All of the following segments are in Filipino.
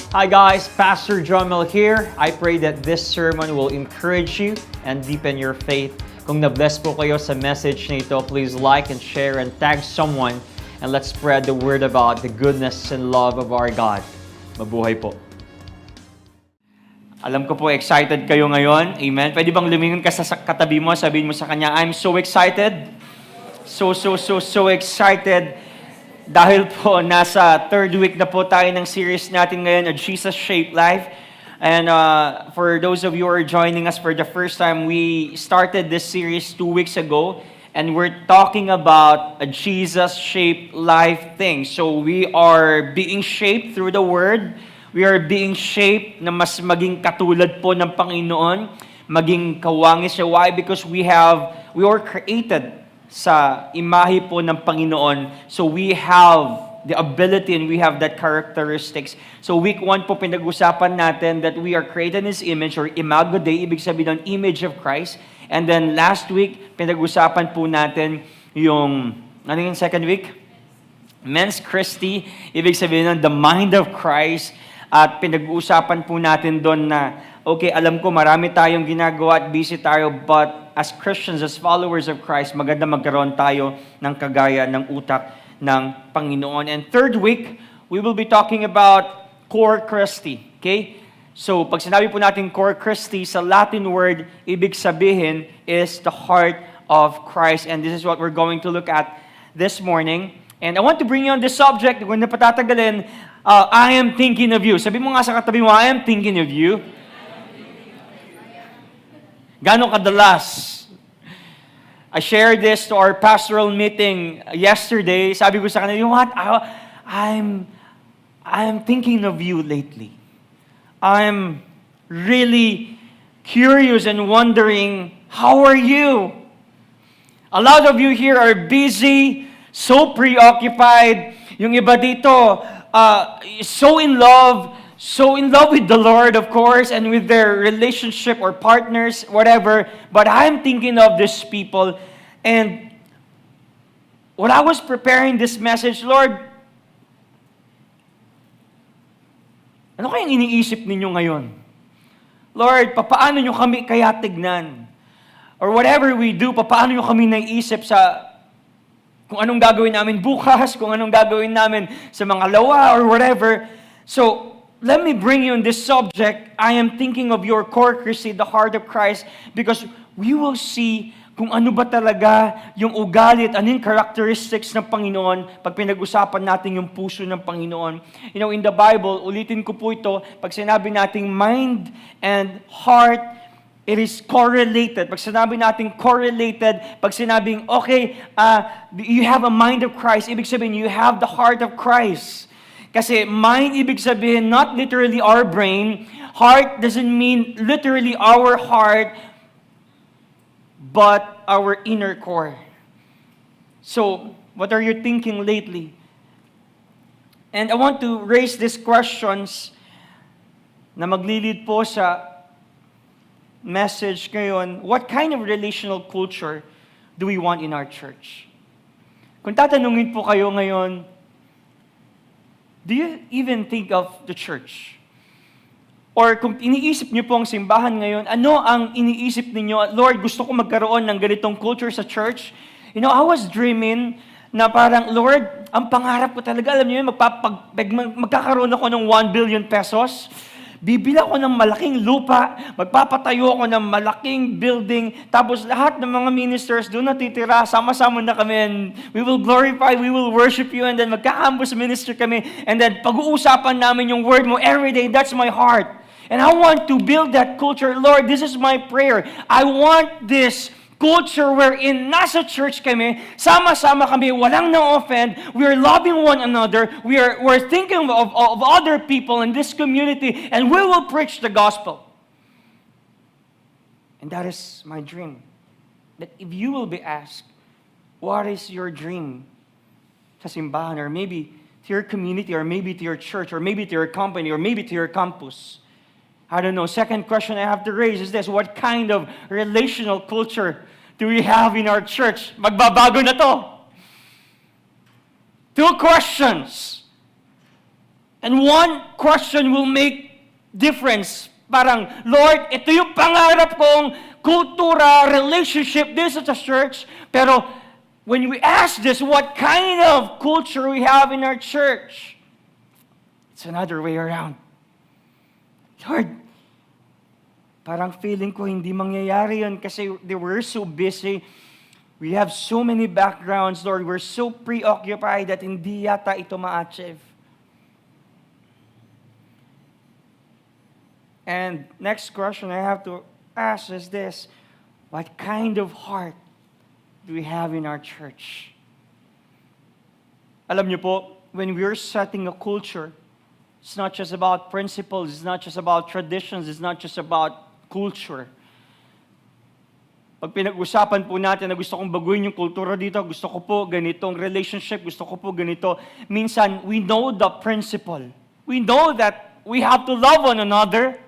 Hi guys, Pastor John Mel here. I pray that this sermon will encourage you and deepen your faith. Kung na-bless po kayo sa message na ito, please like and share and tag someone and let's spread the word about the goodness and love of our God. Mabuhay po. Alam ko po, excited kayo ngayon. Amen. Pwede bang lumingon ka sa katabi mo, sabihin mo sa kanya, I'm so excited. So excited. Dahil po, nasa third week na po tayo ng series natin ngayon, A Jesus-Shaped Life. And for those of you who are joining us for the first time, we started this series 2 weeks ago. And we're talking about a Jesus-shaped life thing. So we are being shaped through the Word. We are being shaped na mas maging katulad po ng Panginoon, maging kawangis siya. Why? Because we were created sa imahe po ng Panginoon. So we have the ability and we have that characteristics. So week 1 po pinag-usapan natin that we are created in His image or Imago Dei, ibig sabihin ng image of Christ. And then last week, pinag-usapan po natin yung, ano yung second week? Mens Christi, ibig sabihin ng the mind of Christ. At pinag-uusapan po natin doon na, okay, alam ko marami tayong ginagawa at busy tayo, but as Christians, as followers of Christ, maganda magkaroon tayo ng kagaya ng utak ng Panginoon. And third week, we will be talking about Cor Christi. Okay? So, pag sinabi po natin Cor Christi, sa Latin word, ibig sabihin is the heart of Christ. And this is what we're going to look at this morning. And I want to bring you on this subject, kung na patatagalin, I am thinking of you. Sabi mo nga sa katabi mo, I am thinking of you. Gano'ng kadalas? I shared this to our pastoral meeting yesterday. Sabi ko sa kanila, you know what? I'm thinking of you lately. I'm really curious and wondering, how are you? A lot of you here are busy, so preoccupied. Yung iba dito, so in love with the Lord, of course, and with their relationship or partners, whatever. But I'm thinking of these people. And when I was preparing this message, Lord, ano kayang iniisip ninyo ngayon? Lord, papaano nyo kami kaya tignan? Or whatever we do, papaano nyo kami naiisip sa kung anong gagawin namin bukas, kung anong gagawin namin sa mga lawa or whatever. So, let me bring you on this subject. I am thinking of your Cor Christi, the heart of Christ, because we will see kung ano ba talaga yung ugali at ano yung characteristics ng Panginoon pag pinag-usapan natin yung puso ng Panginoon. You know, in the Bible, ulitin ko po ito, pag sinabi nating mind and heart, it is correlated. Pag sinabi natin correlated, pag sinabing, okay, you have a mind of Christ, ibig sabihin, you have the heart of Christ. Kasi mind, ibig sabihin, not literally our brain. Heart doesn't mean literally our heart, but our inner core. So, what are you thinking lately? And I want to raise these questions na maglilid po sa message ngayon. What kind of relational culture do we want in our church? Kung tatanungin po kayo ngayon, do you even think of the church? Or kung iniisip niyo po ang simbahan ngayon, ano ang iniisip ninyo? Lord, gusto ko magkaroon ng ganitong culture sa church. You know, I was dreaming na parang, Lord, ang pangarap ko talaga, alam niyo yun, magkakaroon ako ng 1 billion pesos. Bibili ako ng malaking lupa, magpapatayo ako ng malaking building, tapos lahat ng mga ministers doon natitira, sama-sama na kami, and we will glorify, we will worship you, and then magka-campus minister kami, and then pag-uusapan namin yung word mo every day. That's my heart. And I want to build that culture. Lord, this is my prayer. I want this culture wherein nasa church kami, sama-sama kami, walang na-offend, we are loving one another, we're thinking of other people in this community, and we will preach the gospel. And that is my dream. That if you will be asked, what is your dream sa simbahan, or maybe to your community, or maybe to your church, or maybe to your company, or maybe to your campus, I don't know. Second question I have to raise is this: what kind of relational culture do we have in our church? Magbabago na to. 2 questions. And one question will make difference. Parang, Lord, ito yung pangarap kong kultura, relationship, this is a church. Pero when we ask this, what kind of culture we have in our church? It's another way around. Lord, parang feeling ko hindi mangyayari yun kasi we're so busy. We have so many backgrounds, Lord. We're so preoccupied that hindi yata ito ma-achieve. And next question I have to ask is this: what kind of heart do we have in our church? Alam niyo po, when we're setting a culture, it's not just about principles, it's not just about traditions, it's not just about culture. Pag pinag-usapan po natin na gusto kong baguhin yung kultura dito, gusto ko po ganitong relationship, gusto ko po ganito, minsan we know the principle. We know that we have to love one another.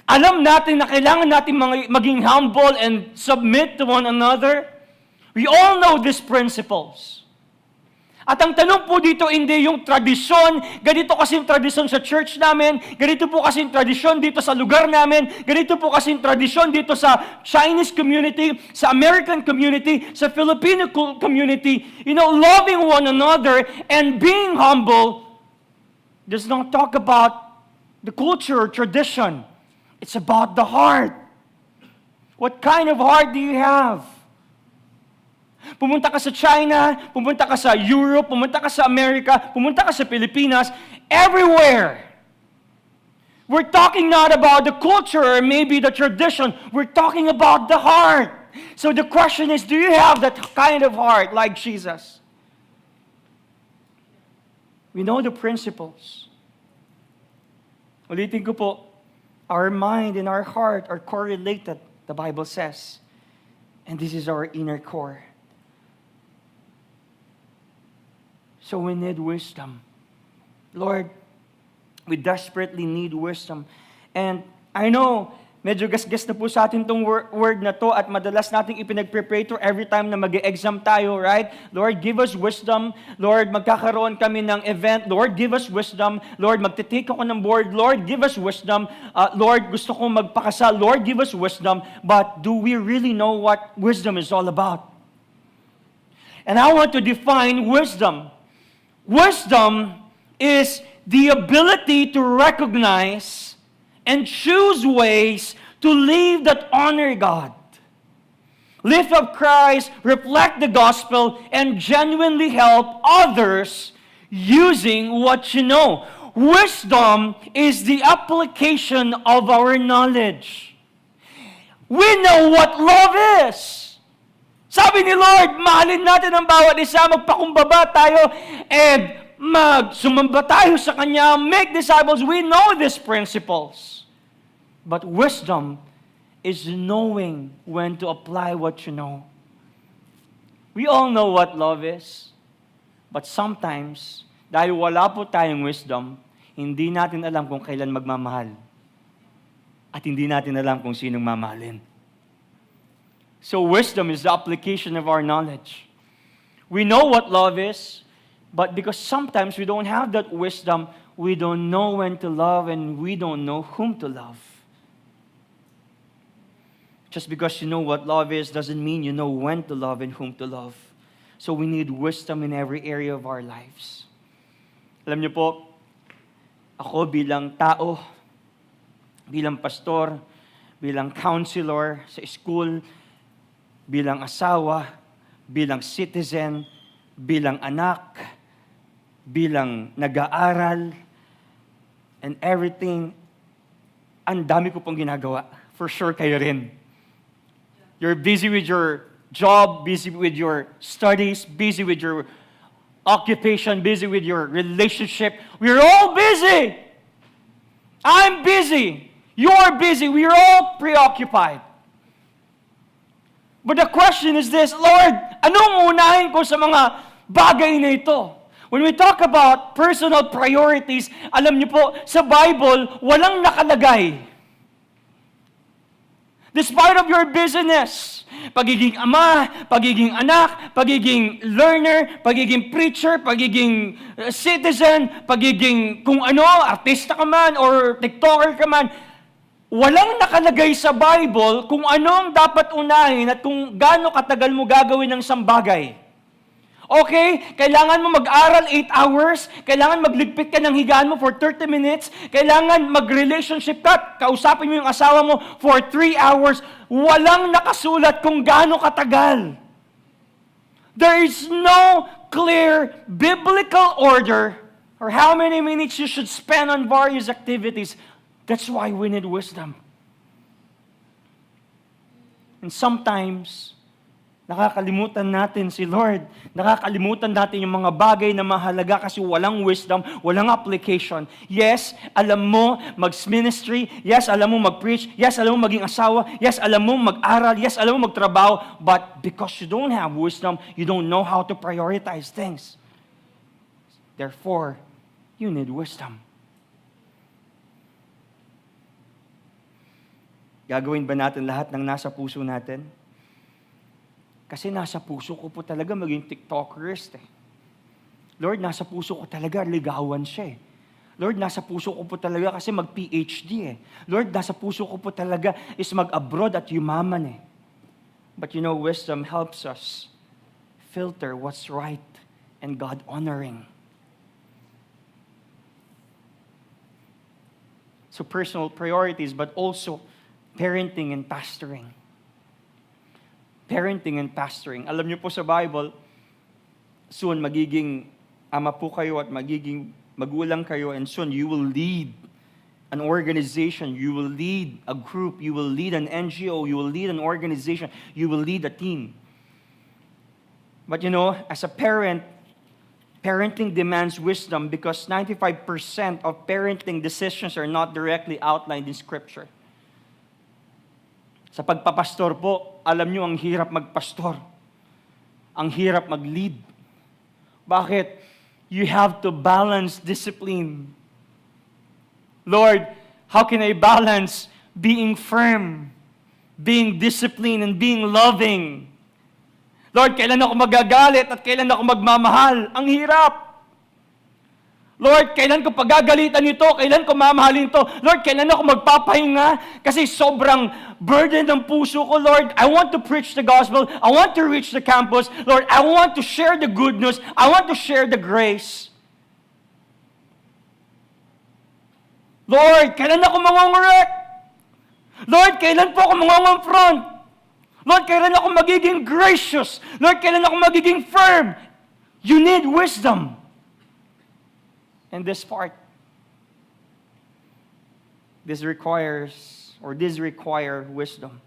Alam natin na kailangan natin maging humble and submit to one another. We all know these principles. At ang tanong po dito, hindi yung tradisyon, ganito kasi yung tradisyon sa church namin, ganito po kasi yung tradisyon dito sa lugar namin, ganito po kasi yung tradisyon dito sa Chinese community, sa American community, sa Filipino community. You know, loving one another and being humble does not talk about the culture or tradition. It's about the heart. What kind of heart do you have? Pumunta ka sa China, pumunta ka sa Europe, pumunta ka sa America, pumunta ka sa Pilipinas, everywhere. We're talking not about the culture or maybe the tradition. We're talking about the heart. So the question is, do you have that kind of heart like Jesus? We know the principles. Ulitin ko po, our mind and our heart are correlated, the Bible says. And this is our inner core. So we need wisdom. Lord, we desperately need wisdom. And I know, medyo gasgas na po sa atin itong word na to at madalas nating ipinag-prepare to every time na mag-exam tayo, right? Lord, give us wisdom. Lord, magkakaroon kami ng event. Lord, give us wisdom. Lord, magtitake ako ng board. Lord, give us wisdom. Lord, gusto kong magpakasal. Lord, give us wisdom. But do we really know what wisdom is all about? And I want to define wisdom. Wisdom is the ability to recognize and choose ways to live that honor God. Lift up Christ, reflect the gospel, and genuinely help others using what you know. Wisdom is the application of our knowledge. We know what love is. Sabi ni Lord, mahalin natin ang bawat isa, magpakumbaba tayo, and magsumamba tayo sa Kanya, make disciples. We know these principles. But wisdom is knowing when to apply what you know. We all know what love is. But sometimes, dahil wala po tayong wisdom, hindi natin alam kung kailan magmamahal. At hindi natin alam kung sinong mamahalin. So wisdom is the application of our knowledge. We know what love is, but because sometimes we don't have that wisdom, we don't know when to love and we don't know whom to love. Just because you know what love is doesn't mean you know when to love and whom to love. So we need wisdom in every area of our lives. Alam niyo po, ako bilang tao, bilang pastor, bilang counselor sa school, bilang asawa, bilang citizen, bilang anak, bilang nag-aaral, and everything, ang dami ko pong ginagawa. For sure kayo rin. You're busy with your job, busy with your studies, busy with your occupation, busy with your relationship. We're all busy. I'm busy. You're busy. We're all preoccupied. But the question is this, Lord, anong unahin ko sa mga bagay na ito? When we talk about personal priorities, alam niyo po, sa Bible, walang nakalagay. Despite of your busyness, pagiging ama, pagiging anak, pagiging learner, pagiging preacher, pagiging citizen, pagiging kung ano, artista ka man or TikToker ka man, walang nakalagay sa Bible kung ano ang dapat unahin at kung gaano katagal mo gagawin ng isang bagay. Okay, kailangan mo mag-aral 8 hours, kailangan magligpit ka ng higaan mo for 30 minutes, kailangan mag-relationship ka, kausapin mo yung asawa mo for 3 hours, walang nakasulat kung gaano katagal. There is no clear biblical order or how many minutes you should spend on various activities. That's why we need wisdom. And sometimes, nakakalimutan natin si Lord. Nakakalimutan natin yung mga bagay na mahalaga kasi walang wisdom, walang application. Yes, alam mo mag-ministry. Yes, alam mo mag-preach. Yes, alam mo maging asawa. Yes, alam mo mag-aral. Yes, alam mo magtrabaho. But because you don't have wisdom, you don't know how to prioritize things. Therefore, you need wisdom. Gagawin ba natin lahat ng nasa puso natin? Kasi nasa puso ko po talaga maging TikTokerist eh. Lord, nasa puso ko talaga ligawan siya eh. Lord, nasa puso ko po talaga kasi mag-PhD eh. Lord, nasa puso ko po talaga is mag-abroad at yumaman eh. But you know, wisdom helps us filter what's right and God-honoring. So personal priorities, but also parenting and pastoring. Parenting and pastoring. Alam niyo po sa Bible, soon magiging ama po kayo at magiging magulang kayo, and soon you will lead an organization, you will lead a group, you will lead an NGO, you will lead an organization, you will lead a team. But you know, as a parent, parenting demands wisdom because 95% of parenting decisions are not directly outlined in Scripture. Sa pagpapastor po, alam nyo, ang hirap magpastor. Ang hirap mag-lead. Bakit? You have to balance discipline. Lord, how can I balance being firm, being disciplined, and being loving? Lord, kailan ako magagalit at kailan ako magmamahal? Ang hirap. Lord, kailan ko pagagalitan ito? Kailan ko mamahalin ito? Lord, kailan ako magpapahinga? Kasi sobrang burden ng puso ko, Lord. I want to preach the gospel. I want to reach the campus. Lord, I want to share the good news. I want to share the grace. Lord, kailan ako mangongorek? Lord, kailan po ako mangongonfront? Lord, kailan ako magiging gracious? Lord, kailan ako magiging firm? You need wisdom. And this part, this require wisdom.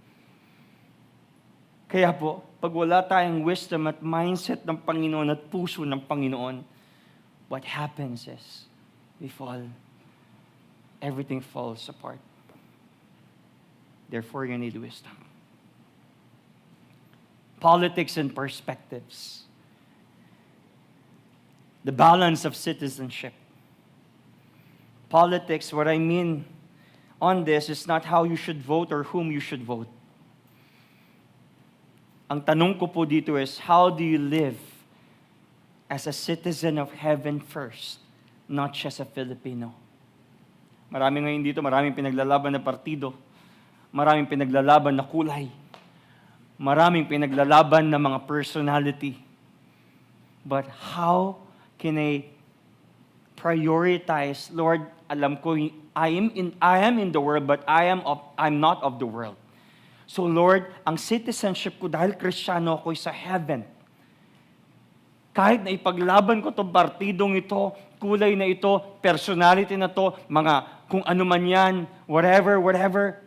Kaya po, pag wala tayong wisdom at mindset ng Panginoon at puso ng Panginoon, what happens is, everything falls apart. Therefore, you need wisdom. Politics and perspectives. The balance of citizenship. Politics, what I mean on this is not how you should vote or whom you should vote. Ang tanong ko po dito is, how do you live as a citizen of heaven first, not just a Filipino? Maraming ngayon dito, maraming pinaglalaban na partido, maraming pinaglalaban na kulay, maraming pinaglalaban na mga personality. But how can I prioritize, Lord, alam ko I am in the world, but I'm not of the world. So Lord, ang citizenship ko dahil Kristiyano ako sa heaven. Kahit na ipaglaban ko itong partidong ito, kulay na ito, personality na to, mga kung ano man yan, whatever,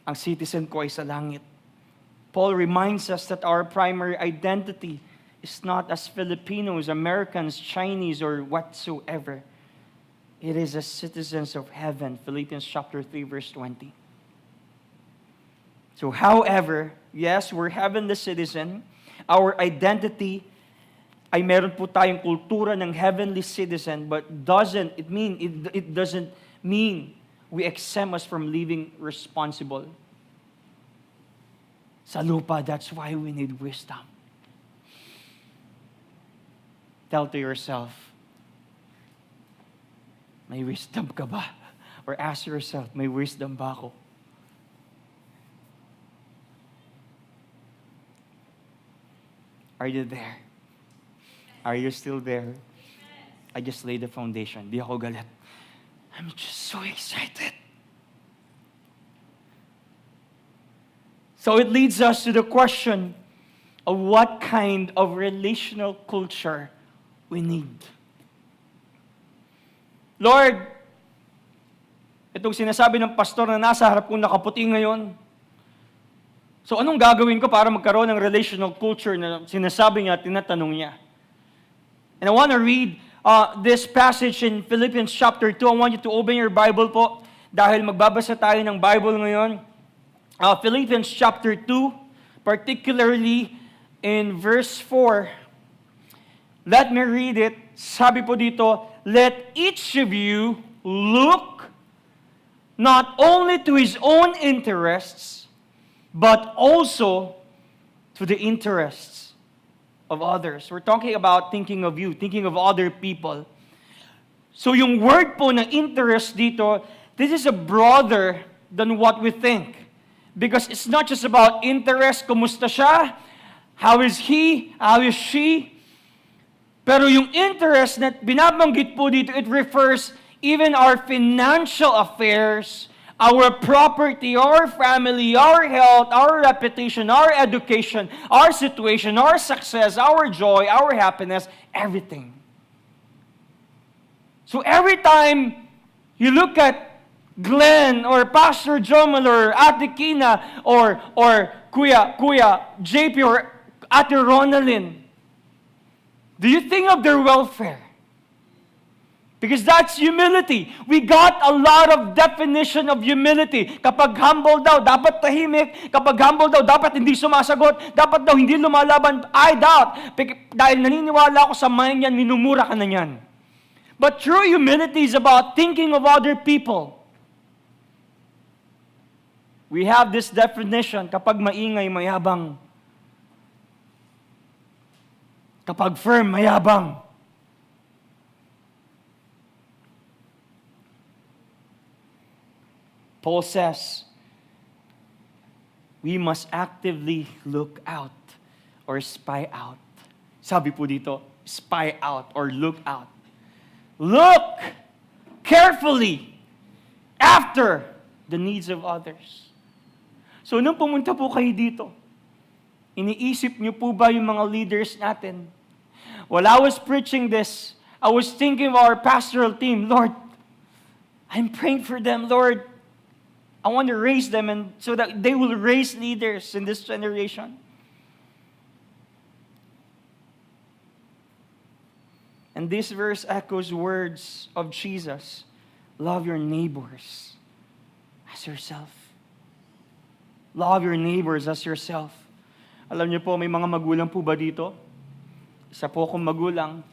ang citizen ko ay sa langit. Paul reminds us that our primary identity is not as Filipinos, Americans, Chinese, or whatsoever. It is as citizens of heaven. Philippians chapter 3, verse 20. So however, yes, we're heavenly citizen. Our identity ay meron po tayong kultura ng heavenly citizen, but it doesn't mean we exempt us from living responsible. sa lupa. That's why we need wisdom. Tell to yourself, may wisdom ka ba? Or ask yourself, may wisdom ba ako? Are you there? Are you still there? I just laid the foundation. Di ako galit. I'm just so excited. So it leads us to the question of what kind of relational culture we need. Lord, itong sinasabi ng pastor na nasa harap kong nakaputi ngayon, so anong gagawin ko para magkaroon ng relational culture na sinasabi niya, tinatanong niya? And I want to read this passage in Philippians chapter 2. I want you to open your Bible po dahil magbabasa tayo ng Bible ngayon. Philippians chapter 2, particularly in verse 4. Let me read it. Sabi po dito, let each of you look not only to his own interests, but also to the interests of others. We're talking about thinking of you, thinking of other people. So yung word po na interest dito, this is a broader than what we think. Because it's not just about interest, kumusta siya, how is he, how is she. Pero yung interest na binabanggit po dito, it refers even our financial affairs, our property, our family, our health, our reputation, our education, our situation, our success, our joy, our happiness, everything. So every time you look at Glenn or Pastor Jomel or Ate Kina or Kuya JP or Ate Ronalyn, do you think of their welfare? Because that's humility. We got a lot of definition of humility. Kapag humble daw, dapat tahimik. Kapag humble daw, dapat hindi sumasagot. Dapat daw hindi lumalaban. I doubt. Dahil naniniwala ako sa mind yan, minumura ka na yan. But true humility is about thinking of other people. We have this definition. Kapag maingay, mayabang. Kapag firm, mayabang. Paul says, we must actively look out or spy out. Sabi po dito, spy out or look out. Look carefully after the needs of others. So nung pumunta po kayo dito, iniisip niyo po ba yung mga leaders natin? While I was preaching this, I was thinking of our pastoral team. Lord, I'm praying for them, Lord. I want to raise them and so that they will raise leaders in this generation. And this verse echoes words of Jesus. Love your neighbors as yourself. Love your neighbors as yourself. Alam niyo po, may mga magulang po ba dito? Isa po akong magulang.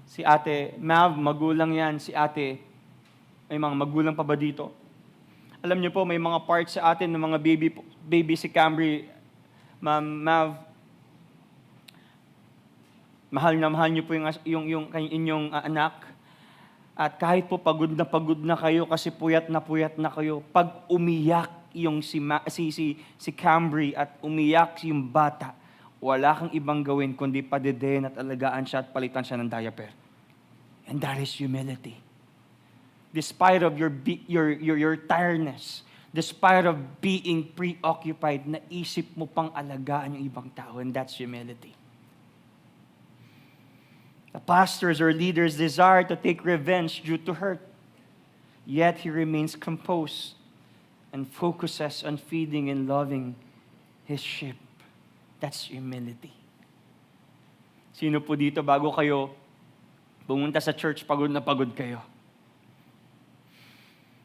Si Ate Mav, magulang yan. Si Ate, may mga magulang pa ba dito? Alam niyo po, may mga parts sa atin ng mga baby si Camry, Ma'am Mav. Mahal na mahal niyo po yung inyong anak. At kahit po pagod na kayo kasi puyat na kayo, pag umiyak yung si Camry at umiyak yung bata, wala kang ibang gawin kundi padedehin at alagaan siya at palitan siya ng diaper. And that is humility. Despite of your tiredness, despite of being preoccupied, naisip mo pang alagaan yung ibang tao, and that's humility. The pastors or leaders desire to take revenge due to hurt, yet he remains composed and focuses on feeding and loving his sheep. That's humility. Sino po dito bago kayo pumunta sa church, pagod na pagod kayo?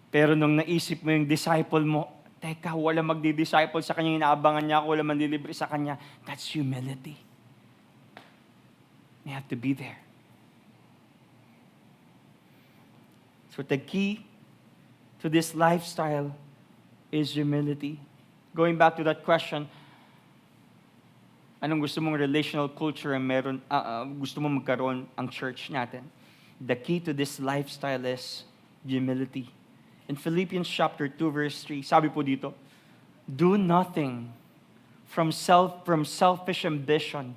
Pero nung naisip mo yung disciple mo, teka, wala magdi-disciple sa kanya, inaabangan niya ako, wala manlilibre sa kanya. That's humility. You have to be there. So the key to this lifestyle is humility. Going back to that question, Anong gusto mong relational culture ang gusto mong magkaroon ang church natin? The key to this lifestyle is humility. In Philippians chapter 2 verse 3, sabi po dito, do nothing from selfish ambition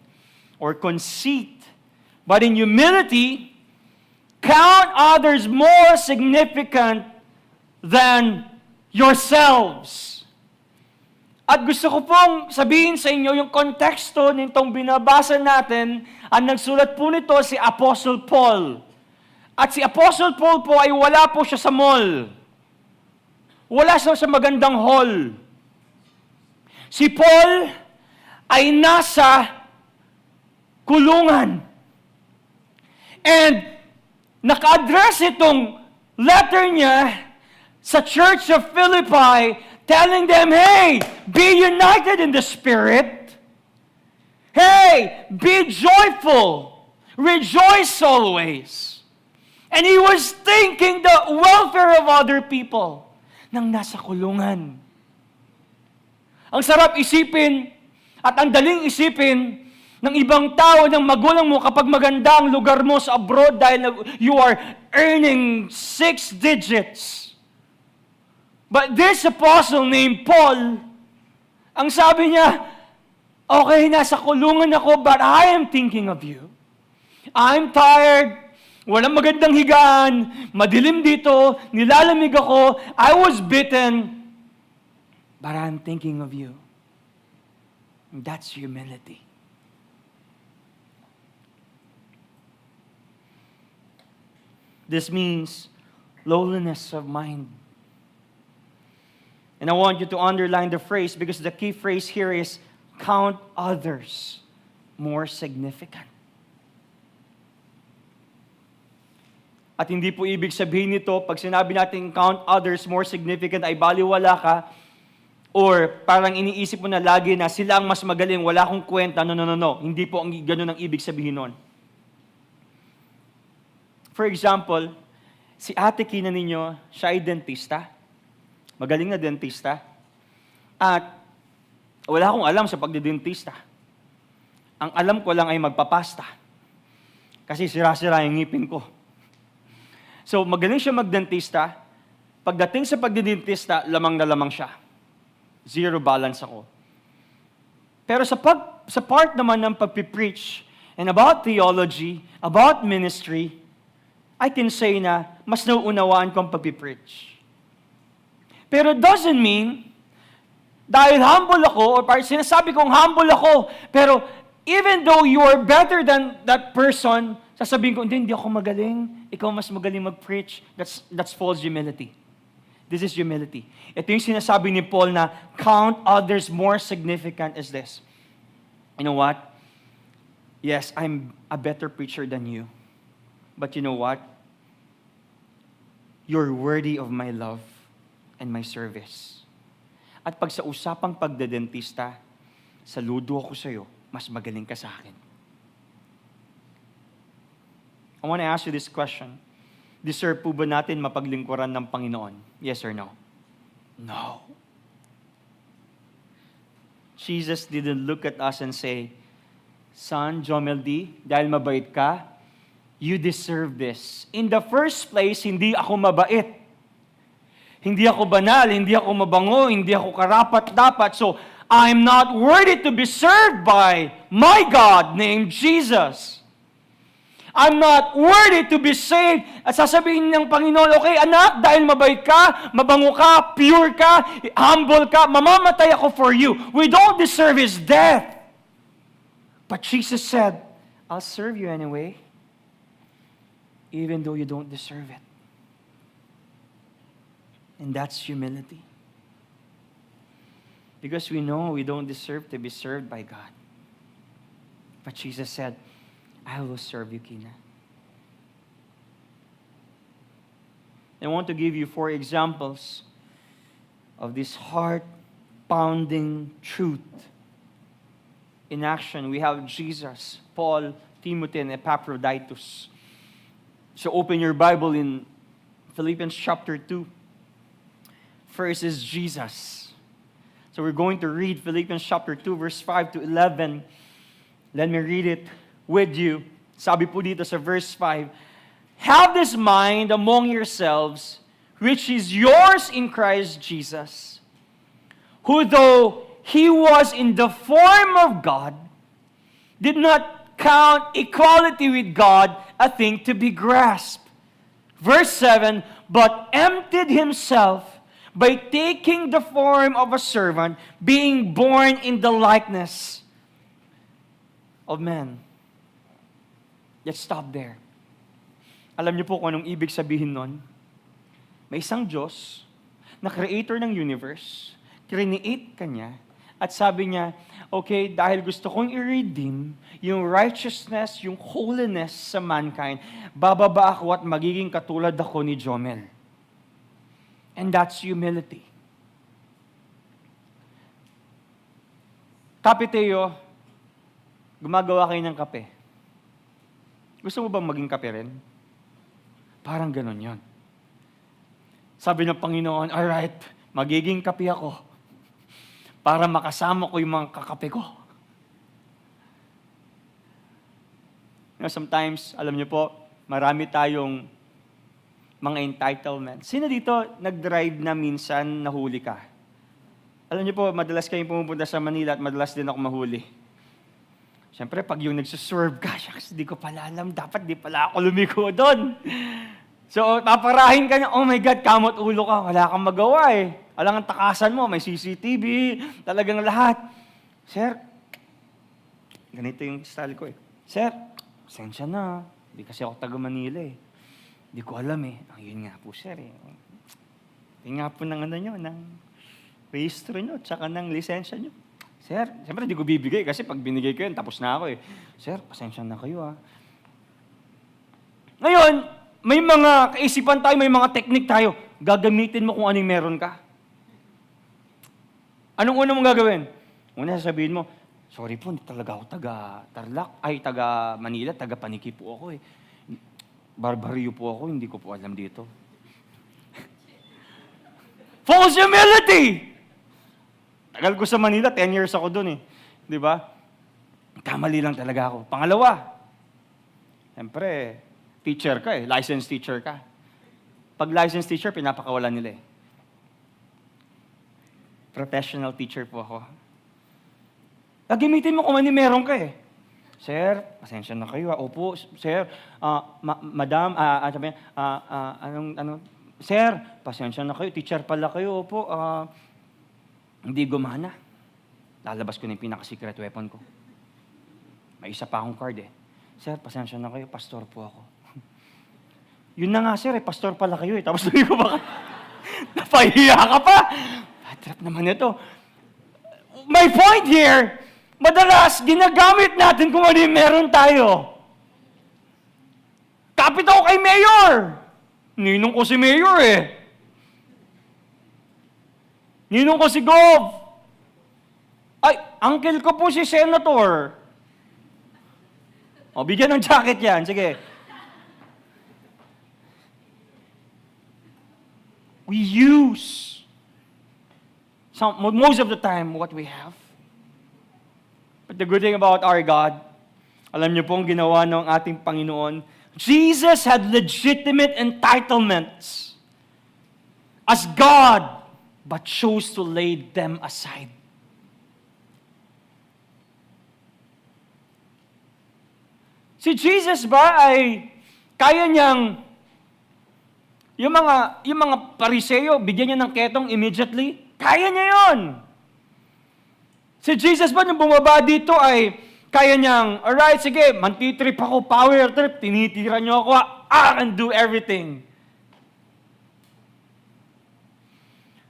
or conceit, but in humility, count others more significant than yourselves. At gusto ko pong sabihin sa inyo yung konteksto nitong binabasa natin, ang nagsulat po nito si Apostle Paul. At si Apostle Paul po ay wala po siya sa mall. Wala siya sa magandang hall. Si Paul ay nasa kulungan. And naka-address itong letter niya sa Church of Philippi, telling them, hey, be united in the Spirit. Hey, be joyful. Rejoice always. And he was thinking the welfare of other people nang nasa kulungan. Ang sarap isipin at ang daling isipin ng ibang tao, ng magulang mo kapag maganda ang lugar mo sa abroad dahil you are earning 6 digits. But this apostle named Paul, ang sabi niya, okay, nasa kulungan ako, but I am thinking of you. I'm tired, walang magandang higaan, madilim dito, nilalamig ako, I was bitten, but I'm thinking of you. And that's humility. This means lowliness of mind. And I want you to underline the phrase because the key phrase here is count others more significant. At hindi po ibig sabihin nito, pag sinabi natin count others more significant, ay baliwala ka, or parang iniisip mo na lagi na sila ang mas magaling, wala akong kwenta. No. Hindi po ganun ang ibig sabihin nun. For example, si Ate Kina ninyo, siya ay dentista. Magaling na dentista. At wala akong alam sa pagdidentista. Ang alam ko lang ay magpapasta. Kasi sira-sira yung ngipin ko. So, magaling siya magdentista. Pagdating sa pagdidentista, lamang na lamang siya. Zero balance ako. Pero sa part naman ng pagpipreach and about theology, about ministry, I can say na mas nauunawaan ko ang pagpipreach. Pero it doesn't mean, dahil humble ako, or parang sinasabi kong humble ako, pero even though you are better than that person, sasabihin ko, hindi ako magaling, ikaw mas magaling mag-preach, that's false humility. This is humility. Ito yung sinasabi ni Paul na, count others more significant is this. You know what? Yes, I'm a better preacher than you. But you know what? You're worthy of my love and my service. At pag sa usapang pagdedentista, saludo ako sa iyo, mas magaling ka sa akin. I want to ask you this question. Deserve po ba natin mapaglingkuran ng Panginoon? Yes or no? No. Jesus didn't look at us and say, Son, Jomel D, dahil mabait ka, you deserve this. In the first place, hindi ako mabait. Hindi ako banal, hindi ako mabango, hindi ako karapat-dapat. So, I'm not worthy to be served by my God named Jesus. I'm not worthy to be saved. At sasabihin ng Panginoon, okay anak, dahil mabait ka, mabango ka, pure ka, humble ka, mamamatay ako for you. We don't deserve His death. But Jesus said, I'll serve you anyway, even though you don't deserve it. And that's humility. Because we know we don't deserve to be served by God. But Jesus said, I will serve you, Kina. I want to give you 4 examples of this heart-pounding truth in action. We have Jesus, Paul, Timothy, and Epaphroditus. So open your Bible in Philippians chapter 2. First is Jesus. So we're going to read Philippians chapter 2, verse 5 to 11. Let me read it with you. Sabi po dito sa verse 5, have this mind among yourselves, which is yours in Christ Jesus, who though he was in the form of God, did not count equality with God a thing to be grasped. Verse 7, but emptied himself by taking the form of a servant, being born in the likeness of man. Let's stop there. Alam niyo po kung anong ibig sabihin nun? May isang Diyos na creator ng universe, create ka niya, at sabi niya, okay, dahil gusto kong i-redeem yung righteousness, yung holiness sa mankind, bababa ako at magiging katulad ako ni Jomel. And that's humility. Kapiteo, gumagawa kayo ng kape. Gusto mo bang maging kape rin? Parang ganun yon. Sabi ng Panginoon, alright, magiging kape ako para makasama ko yung mga kakape ko. Sometimes, alam niyo po, marami tayong mga entitlement. Sino dito nag-drive na minsan nahuli ka? Alam niyo po, madalas kayong pumupunta sa Manila at madalas din ako mahuli. Siyempre, pag yung nagsuserve ka, shucks, di ko pala alam, dapat di pala ako lumiko doon. So, paparahin ka niya, oh my God, kamot ulo ka, wala kang magawa eh. Alang ang takasan mo, may CCTV, talagang lahat. Sir, ganito yung style ko eh. Sir, pasensya na, di kasi ako taga Manila eh. Di ko alam eh. Yun nga po, sir eh. Yun nga po ng ano nyo, ng registro nyo, tsaka ng lisensya nyo. Sir, siyempre di ko bibigay kasi pag binigay ko yun, tapos na ako eh. Sir, pasensya na kayo ah. Ngayon, may mga kaisipan tayo, may mga technique tayo. Gagamitin mo kung anong meron ka. Anong una mong gagawin? Una sasabihin mo, sorry po, hindi talaga ako taga Tarlac, taga Manila, taga Paniki po ako eh. Barbaryo po ako, hindi ko po alam dito. False humility! Tagal ko sa Manila, 10 years ako dun eh. Di ba? Kamali lang talaga ako. Pangalawa, siyempre, teacher ka eh, licensed teacher ka. Pag licensed teacher, pinapakawalan nila eh. Professional teacher po ako. Gagamitin mo kung ano meron ka eh. Sir, pasensya na kayo. Opo, sir, madam, sabi niya, sir, pasensya na kayo. Teacher pala kayo. Opo, hindi gumana. Lalabas ko na yung pinaka-secret weapon ko. May isa pa akong card eh. Sir, pasensya na kayo. Pastor po ako. Yun na nga, sir, pastor pala kayo eh. Tapos sabi ko baka, napahiya ka pa. Bad trip naman ito. My point here, madalas, ginagamit natin kung ano yung meron tayo. Kapit ako kay Mayor. Ninong ko si Mayor eh. Ninong ko si Gov. Ay, uncle ko po si Senator. O, bigyan ng jacket yan. Sige. We use, most of the time, what we have. But the good thing about our God, alam niyo pong ginawa ng ating Panginoon, Jesus had legitimate entitlements as God, but chose to lay them aside. Si Jesus ba ay kaya niyang yung mga Pariseo, bigyan niya ng ketong immediately? Kaya niya yon. Si Jesus ba nung bumaba dito ay kaya niyang, alright, sige, mantitrip ako, power trip, tinitira niyo ako, I can do everything.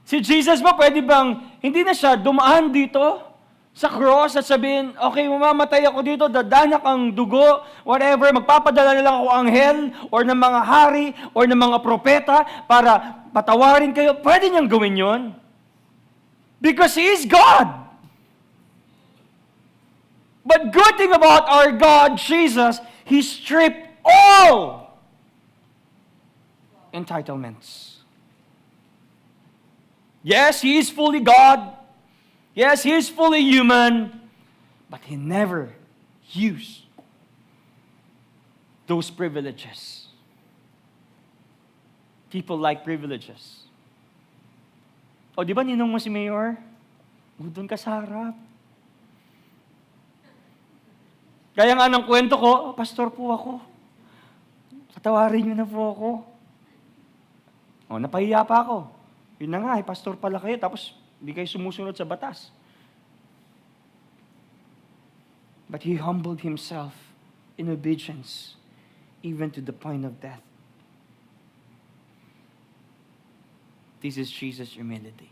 Si Jesus ba pwede bang, hindi na siya dumaan dito sa cross at sabihin, okay, mamamatay ako dito, dadanak ang dugo, whatever, magpapadala na lang ako anghel, or ng mga hari, or ng mga propeta, para patawarin kayo. Pwede niyang gawin yon. Because He is God. But good thing about our God, Jesus, He stripped all entitlements. Yes, He is fully God. Yes, He is fully human. But He never use those privileges. People like privileges. O, di ba ninong mo si Mayor? Doon ka sa harap. Kaya nga ng kwento ko, pastor po ako. Patawarin niyo na po ako. O, napahiya pa ako. Yun na nga, pastor pala kayo, tapos hindi kayo sumusunod sa batas. But he humbled himself in obedience, even to the point of death. This is Jesus' humility.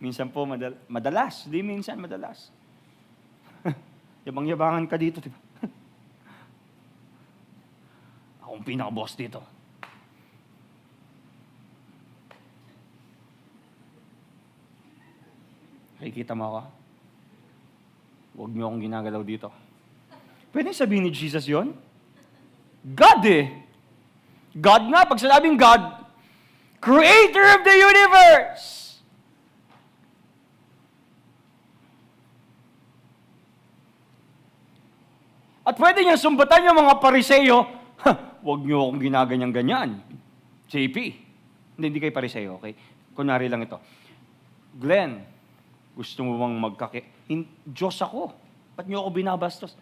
Minsan po, madalas. Di minsan, madalas. Yabang-yabangan ka dito, diba? Akong pinaka-boss dito. Nakikita mo ako? Huwag niyo akong ginagalaw dito. Pwede sabihin ni Jesus yon? God eh. God nga, pag sinabing God, Creator of the universe. At pwede niya sumbatan yung mga pariseyo, huwag niyo akong ginaganyan-ganyan. JP. Hindi kayo pariseyo, okay? Kunwari lang ito. Glenn, gusto mo bang Diyos ako. Ba't niyo ako binabastos?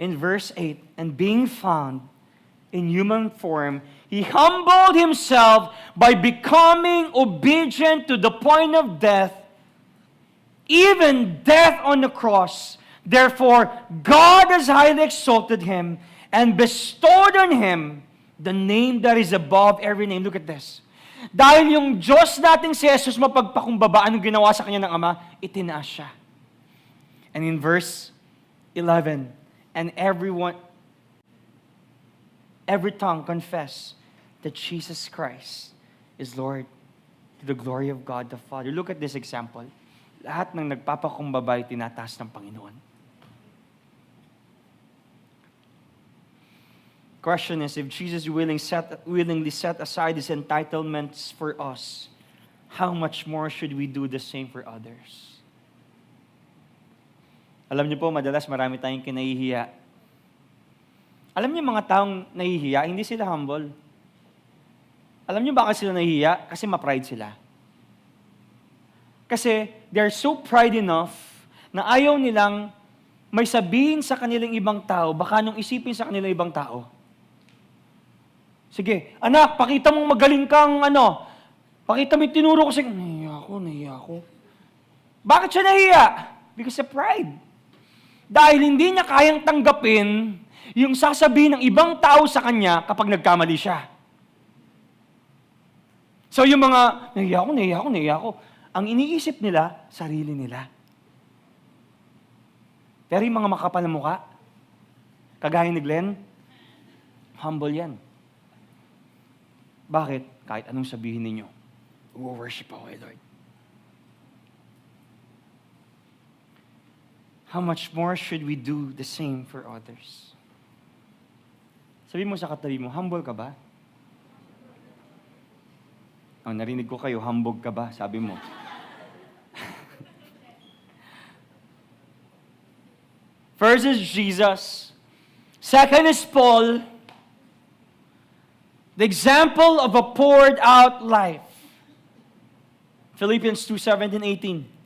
In verse 8, and being found in human form, he humbled himself by becoming obedient to the point of death, even death on the cross. Therefore, God has highly exalted him and bestowed on him the name that is above every name. Look at this. Dahil yung Diyos nating si Jesus mapagpakumbaba, anong ginawa sa kanya ng Ama? Itinaas siya. And in verse 11, and every tongue confess that Jesus Christ is Lord, to the glory of God the Father. Look at this example. Lahat ng nagpapakumbaba ay tinataas ng Panginoon. Question is, if Jesus willingly set aside his entitlements for us, how much more should we do the same for others? Alam niyo po, madalas marami tayong kinahihiya. Alam niyo mga taong nahihiya, hindi sila humble. Alam niyo bakit sila nahihiya? Kasi ma-pride sila. Kasi they're so pride enough na ayaw nilang may sabihin sa kanilang ibang tao, baka nung isipin sa kanilang ibang tao. Sige, anak, pakita mong magaling kang pakita mo yung tinuro ko sa nahiya ako. Bakit siya nahiya? Because of pride. Dahil hindi niya kayang tanggapin yung sasabihin ng ibang tao sa kanya kapag nagkamali siya. So yung mga, nahiya ako. Ang iniisip nila, sarili nila. Pero yung mga makapal na mukha, kagaya ni Glenn, humble yan. Bakit? Kahit anong sabihin ninyo, worship ako, Lord. How much more should we do the same for others? Sabi mo sa katabi mo, humble ka ba? Oh, narinig ko kayo, hambog ka ba? Sabi mo. First is Jesus. Second is Paul. The example of a poured out life. Philippians 2:17-18.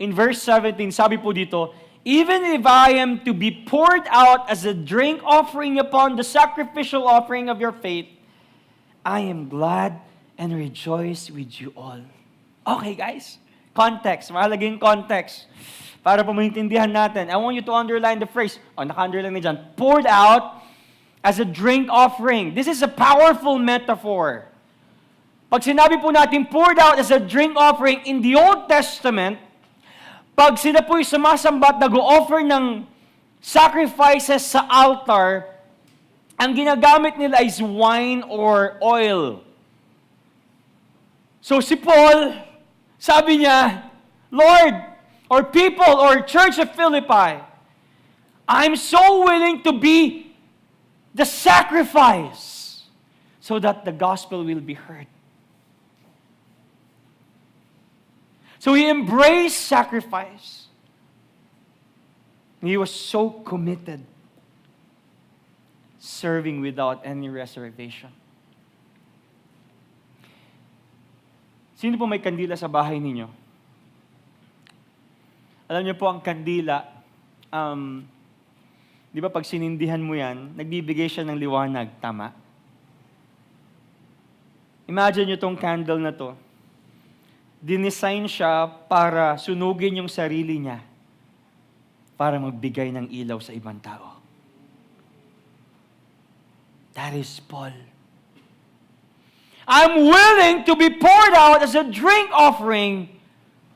In verse 17, sabi po dito, even if I am to be poured out as a drink offering upon the sacrificial offering of your faith, I am glad and rejoice with you all. Okay, guys. Context. Mahalaga yung context. Para po maintindihan natin. I want you to underline the phrase. Naka-underline na dyan. Poured out as a drink offering. This is a powerful metaphor. Pag sinabi po natin poured out as a drink offering in the Old Testament, pag sila po'y sumasamba at nag-o-offer ng sacrifices sa altar, ang ginagamit nila is wine or oil. So si Paul, sabi niya, Lord, or people, or Church of Philippi, I'm so willing to be the sacrifice so that the gospel will be heard. So he embraced sacrifice. He was so committed, serving without any reservation. Sino po may kandila sa bahay ninyo? Alam niyo po, ang kandila, di ba pag sinindihan mo yan, nagbibigay siya ng liwanag, tama? Imagine niyo tong candle na to. Dinesign siya para sunugin yung sarili niya para magbigay ng ilaw sa ibang tao. That is Paul. I'm willing to be poured out as a drink offering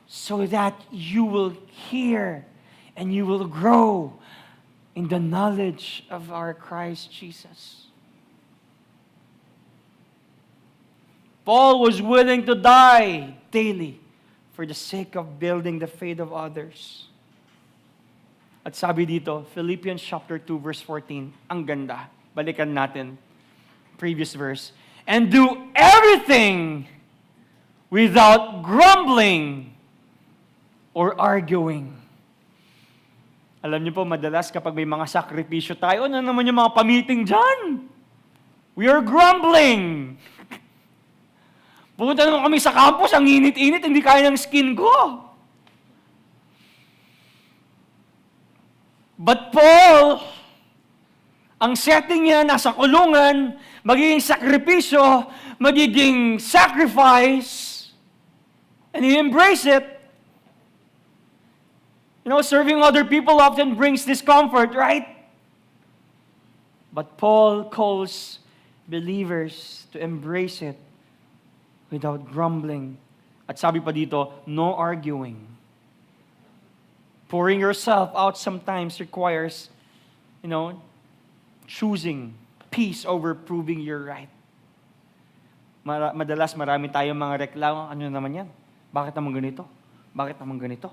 so that you will hear and you will grow in the knowledge of our Christ Jesus. Paul was willing to die daily for the sake of building the faith of others. At sabi dito, Philippians chapter 2 verse 14, ang ganda. Balikan natin, previous verse. And do everything without grumbling or arguing. Alam niyo po, madalas kapag may mga sakripisyo tayo, ano naman yung mga pa-meeting dyan? We are grumbling. Pumunta naman kami sa campus, ang init-init, hindi kaya ng skin ko. But Paul, ang setting niya, nasa kulungan, magiging sakripisyo, magiging sacrifice, and he embraced it. You know, serving other people often brings discomfort, right? But Paul calls believers to embrace it without grumbling. At sabi pa dito, no arguing. Pouring yourself out sometimes requires, choosing peace over proving you're right. Madalas marami tayong mga reklamo. Ano naman yan? Bakit naman ganito? Bakit naman ganito?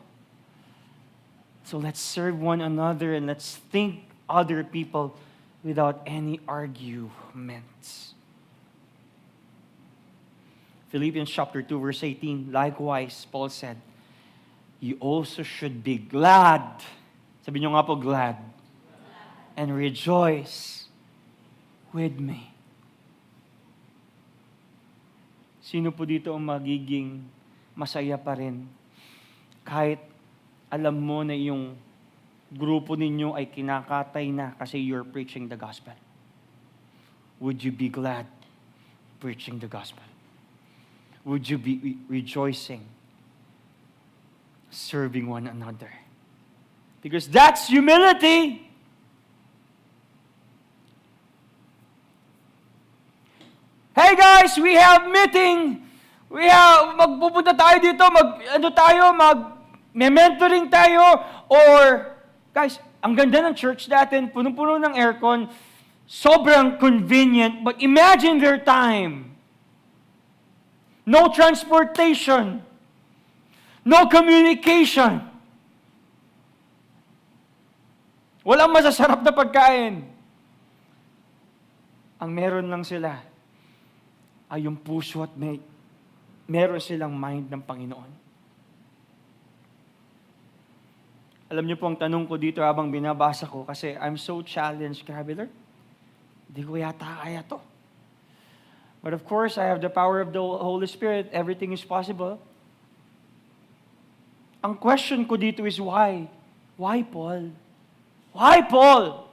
So let's serve one another and let's think other people without any arguments. Philippians chapter 2 verse 18, likewise, Paul said, you also should be glad. Sabi niyo nga po, glad. And rejoice with me. Sino po dito ang magiging masaya pa rin kahit alam mo na yung grupo ninyo ay kinakatay na kasi you're preaching the gospel? Would you be glad preaching the gospel? Would you be rejoicing, serving one another? Because that's humility. Hey guys, we have meeting. Magpupunta tayo dito, mentoring tayo. Or, guys, ang ganda ng church natin, punong-puno ng aircon, sobrang convenient, but imagine their time. No transportation. No communication. Walang masasarap na pagkain. Ang meron lang sila ay yung puso at meron silang mind ng Panginoon. Alam niyo po ang tanong ko dito habang binabasa ko kasi I'm so challenged. Grabe, Lord. Hindi ko yata kaya to. But of course, I have the power of the Holy Spirit. Everything is possible. Ang question ko dito is why? Why, Paul? Why, Paul?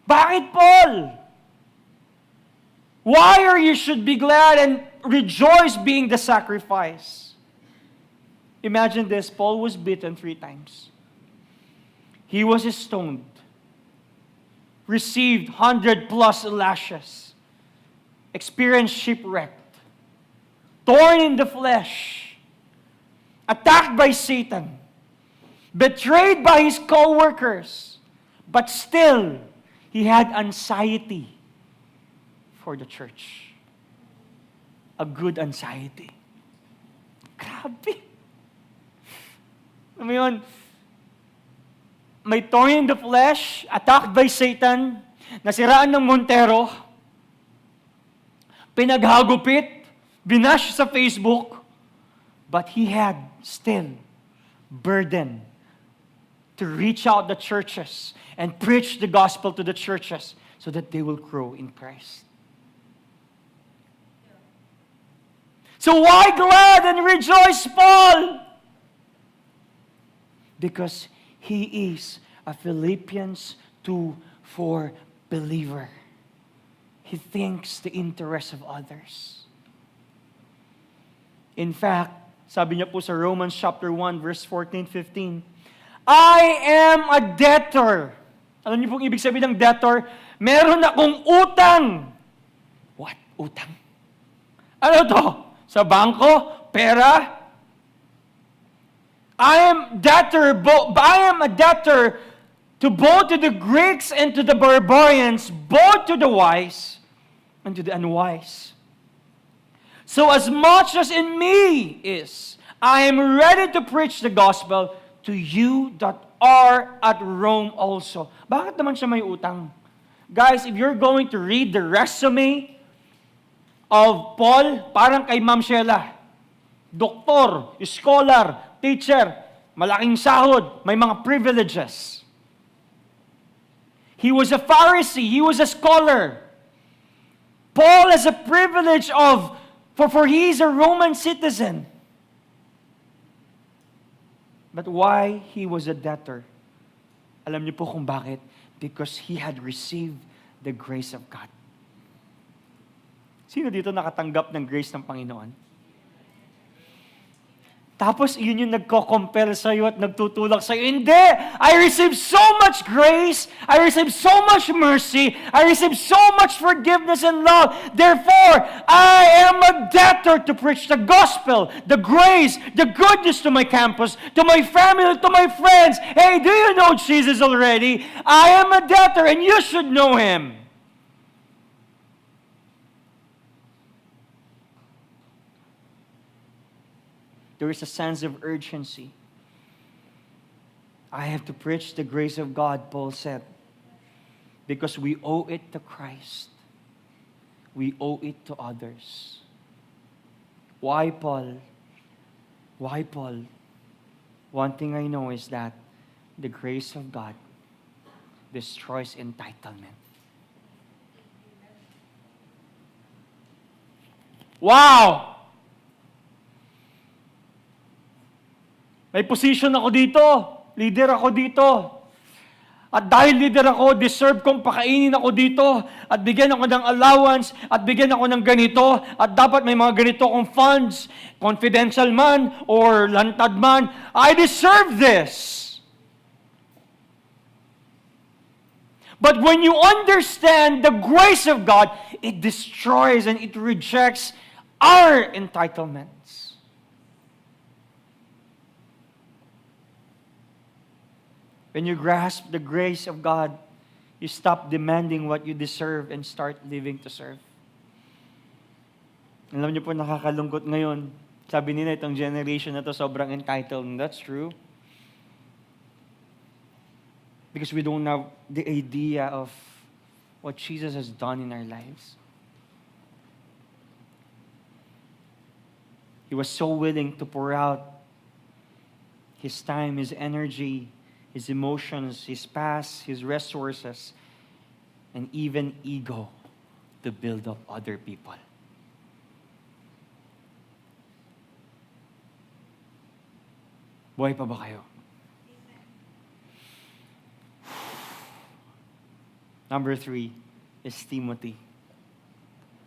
Bakit, Paul? Why are you should be glad and rejoice being the sacrifice? Imagine this, Paul was beaten 3 times. He was stoned. Received 100+ lashes. Experienced shipwrecked. Torn in the flesh. Attacked by Satan. Betrayed by his co-workers. But still, he had anxiety for the church. A good anxiety. Grabe. Alam mo yun, may torn in the flesh, attacked by Satan, nasiraan ng Montero, pinaghagupit, binash sa Facebook, But he had still burden to reach out the churches and preach the gospel to the churches so that they will grow in Christ. So why glad and rejoice, Paul? Because he is a Philippians 2:4 believer. He thinks the interests of others. In fact, sabi niya po sa Romans chapter 1, verse 14-15, I am a debtor. Alam niyo pong ibig sabihin ng debtor? Meron akong utang. What? Utang? Ano to? Sa bangko? Pera? I am a debtor to both to the Greeks and to the barbarians, both to the wise and to the unwise. So as much as in me is, I am ready to preach the gospel to you that are at Rome also. Bakit naman siya may utang? Guys, if you're going to read the resume of Paul, parang kay Ma'am Sheila. Doktor, scholar, teacher, malaking sahod, may mga privileges. He was a Pharisee, he was a scholar. Paul has a privilege for he's a Roman citizen. But why he was a debtor? Alam niyo po kung bakit? Because he had received the grace of God. Sino dito nakatanggap ng grace ng Panginoon? Tapos yun yung nagko-compel sa'yo at nagtutulak sa'yo. Hindi! I received so much grace. I received so much mercy. I received so much forgiveness and love. Therefore, I am a debtor to preach the gospel, the grace, the goodness to my campus, to my family, to my friends. Hey, do you know Jesus already? I am a debtor and you should know Him. There is a sense of urgency. I have to preach the grace of God, Paul said, because we owe it to Christ. We owe it to others. Why, Paul? Why, Paul? One thing I know is that the grace of God destroys entitlement. Wow! May position ako dito. Leader ako dito. At dahil leader ako, deserve kong pakainin ako dito. At bigyan ako ng allowance. At bigyan ako ng ganito. At dapat may mga ganito akong funds. Confidential man or lantad man. I deserve this. But when you understand the grace of God, it destroys and it rejects our entitlements. When you grasp the grace of God, you stop demanding what you deserve and start living to serve. Alam niyo po, nakakalungkot ngayon. Sabi nila itong generation na to sobrang entitled. And that's true. Because we don't have the idea of what Jesus has done in our lives. He was so willing to pour out His time, His energy, His emotions, His past, His resources, and even ego to build up other people. Buhay pa ba kayo? Number 3 is Timothy.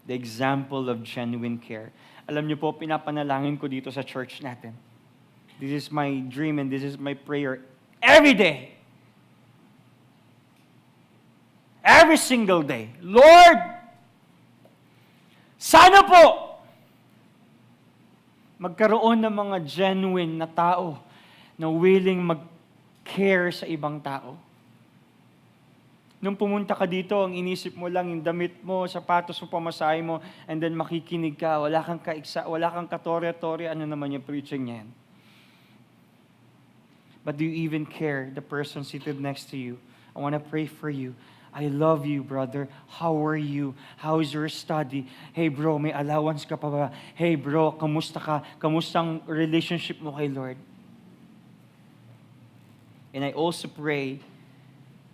The example of genuine care. Alam niyo po, pinapanalangin ko dito sa church natin. This is my dream and this is my prayer. Every day. Every single day. Lord, sana po magkaroon ng mga genuine na tao na willing mag-care sa ibang tao. Nung pumunta ka dito, ang inisip mo lang yung damit mo, sapatos mo, pamasahe mo, and then makikinig ka, wala kang katorya-torya, ano naman yung preaching niyan. But do you even care the person seated next to you? I want to pray for you. I love you, brother. How are you? How's your study? Hey bro, may allowance ka pa ba? Hey bro, kamusta ka? Kamustang relationship mo kay Lord? And I also pray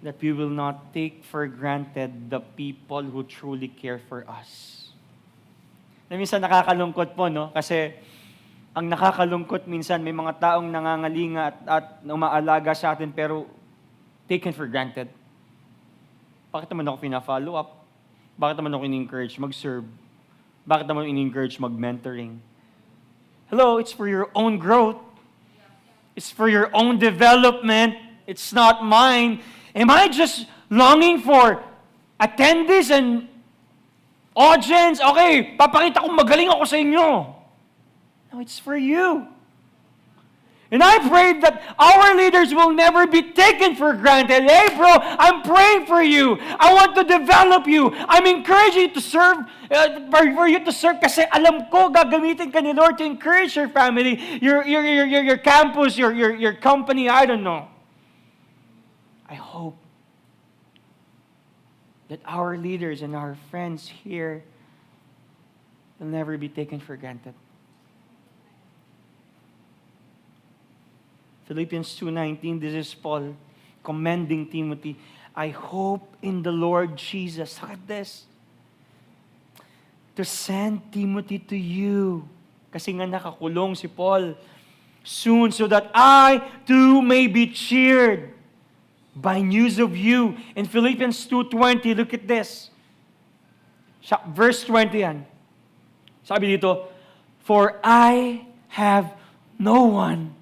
that we will not take for granted the people who truly care for us. Na minsan nakakalungkot po, no? Kasi ang nakakalungkot minsan, may mga taong nangangalinga at umaalaga sa atin pero taken for granted. Bakit naman ako pina-follow up? Bakit naman ako in-encourage mag-serve? Bakit naman in-encourage mag-mentoring? Hello, it's for your own growth. It's for your own development. It's not mine. Am I just longing for attendees and audience? Okay, papakita kong magaling ako sa inyo. No, it's for you. And I pray that our leaders will never be taken for granted. Hey bro, I'm praying for you. I want to develop you. I'm encouraging you to serve, for you to serve kasi alam ko gagamitin ka ni Lord to encourage your family, your campus, your company, I don't know. I hope that our leaders and our friends here will never be taken for granted. Philippians 2:19, this is Paul commending Timothy. I hope in the Lord Jesus, look at this, to send Timothy to you. Kasi nga nakakulong si Paul soon so that I too may be cheered by news of you. In Philippians 2:20, look at this. Verse 20 yan. Sabi dito, for I have no one.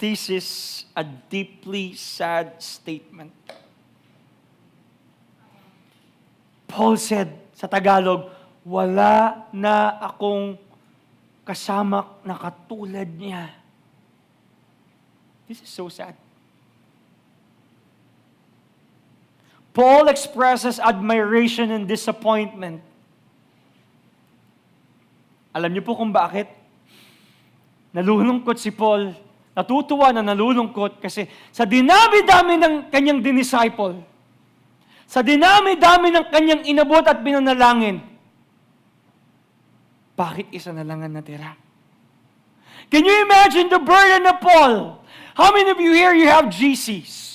This is a deeply sad statement. Paul said sa Tagalog, wala na akong kasama na katulad niya. This is so sad. Paul expresses admiration and disappointment. Alam niyo po kung bakit? Nalulungkot si Paul. Natutuwa na nalulungkot kasi sa dinami-dami ng kanyang dinisciple, sa dinami-dami ng kanyang inabot at binanalangin, bakit isa na lang ang natira? Can you imagine the burden of Paul? How many of you here, you have GCs?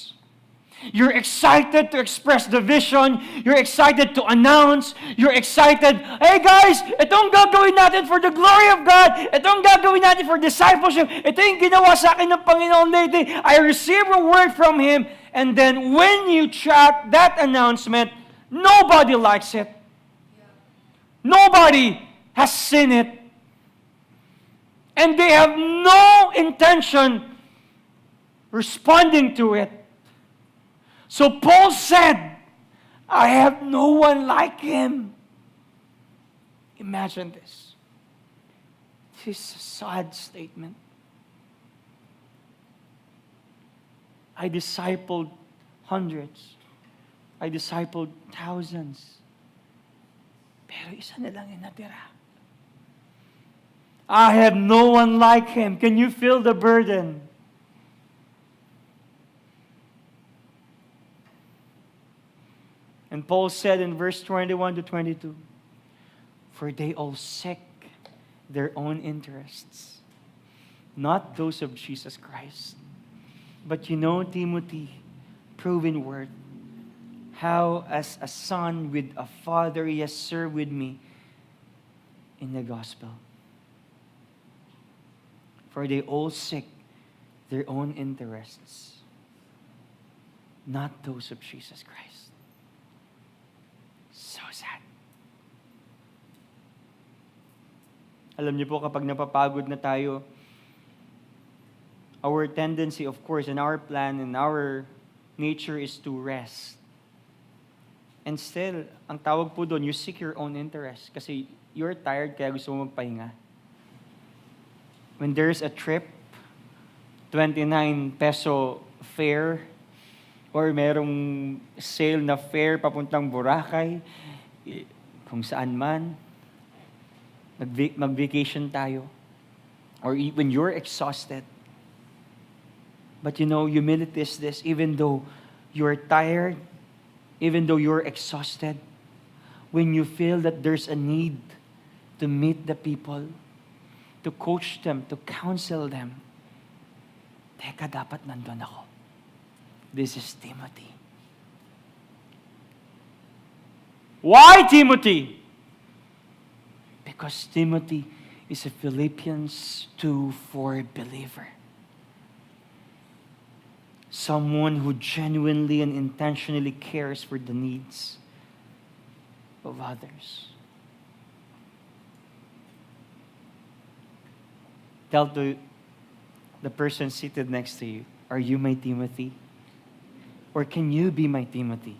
You're excited to express the vision. You're excited to announce. You're excited, hey guys, itong gagawin natin for the glory of God. Itong gagawin natin for discipleship. Ito yung ginawa sa akin ng Panginoon lately. I received a word from Him. And then when you chat that announcement, nobody likes it. Nobody has seen it. And they have no intention responding to it. So Paul said, I have no one like him. Imagine this. This is a sad statement. I discipled hundreds. I discipled thousands. Pero isa na lang yung natira. I have no one like him. Can you feel the burden? And Paul said in verse 21 to 22, for they all seek their own interests, not those of Jesus Christ. But you know, Timothy, proven word, how as a son with a father he has served with me in the gospel. For they all seek their own interests, not those of Jesus Christ. So sad. Alam niyo po, kapag napapagod na tayo, our tendency, of course, and our plan and our nature is to rest. And still, ang tawag po doon, you seek your own interest. Kasi you're tired, kaya gusto mo magpahinga. When there's a trip, 29 peso fare, or merong sale na fare papuntang Boracay, kung saan man, mag-vacation tayo. Or when you're exhausted, But humility is this, even though you're tired, even though you're exhausted, when you feel that there's a need to meet the people, to coach them, to counsel them, teka, dapat nandun ako. This is Timothy. Why Timothy? Because Timothy is a Philippians 2:4 believer. Someone who genuinely and intentionally cares for the needs of others. Tell the person seated next to you, are you my Timothy? Or can you be my Timothy?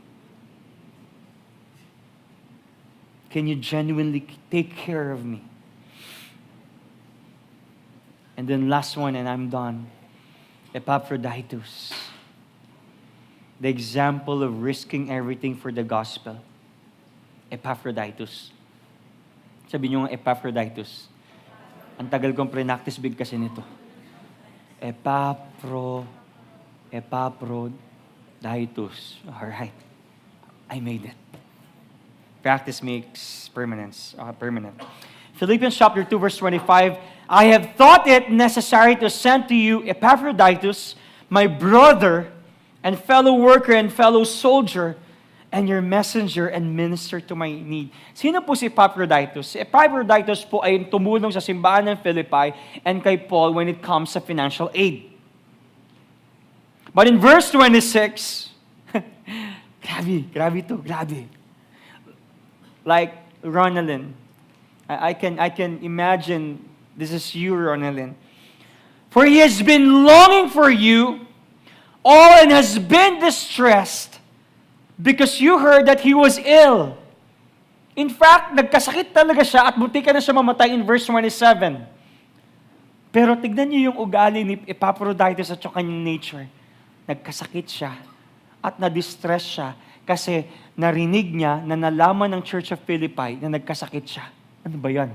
Can you genuinely take care of me? And then last one, and I'm done. Epaphroditus. The example of risking everything for the gospel. Epaphroditus. Sabi niyo nga, Epaphroditus. Ang tagal kong pre-practice big kasi nito. Epaphroditus. Alright. I made it. Practice makes permanent. Philippians chapter 2 verse 25, I have thought it necessary to send to you Epaphroditus, my brother and fellow worker and fellow soldier, and your messenger and minister to my need. Sino po si Epaphroditus? Si Epaphroditus po ay tumulong sa simbahan ng Philippi and kay Paul when it comes to financial aid. But in verse 26, grabe. Like Ronalyn. I can imagine this is you, Ronalyn. For he has been longing for you all and has been distressed because you heard that he was ill. In fact, nagkasakit talaga siya at muntikan na siya mamatay in verse 27. Pero tignan niyo yung ugali ni Epaphroditus at yung kanyang nature. Nagkasakit siya at na-distress siya kasi narinig niya na nalaman ng Church of Philippi na nagkasakit siya. Ano ba yan?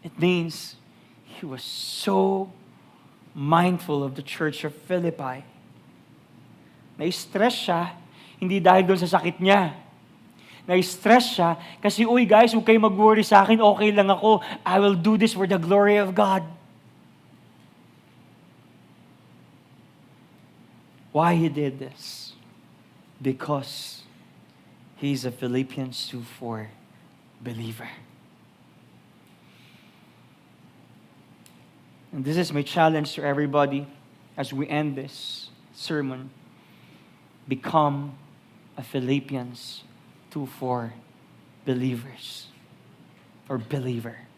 It means he was so mindful of the Church of Philippi. Na-stress siya, hindi dahil doon sa sakit niya. Na-stress siya kasi, uy guys, huwag kayo mag-worry sa akin, okay lang ako. I will do this for the glory of God. Why he did this? Because he's a Philippians 2:4 believer. And this is my challenge to everybody as we end this sermon. Become a Philippians 2:4 believers or believer.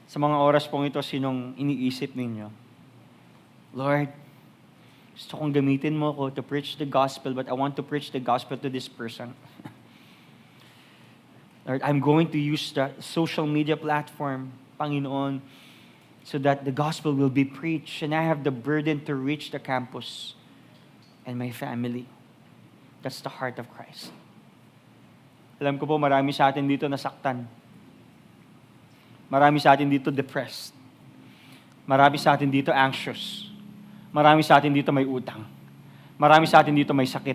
Sa mga oras pong ito, sinong iniisip ninyo? Lord, gusto kong gamitin mo ko to preach the gospel, but I want to preach the gospel to this person. Lord, I'm going to use the social media platform, Panginoon, so that the gospel will be preached, and I have the burden to reach the campus and my family. That's the heart of Christ. Alam ko po, marami sa atin dito nasaktan. Marami sa atin dito depressed. Marami sa atin dito anxious. Marami sa atin dito may utang. Marami sa atin dito may sakit.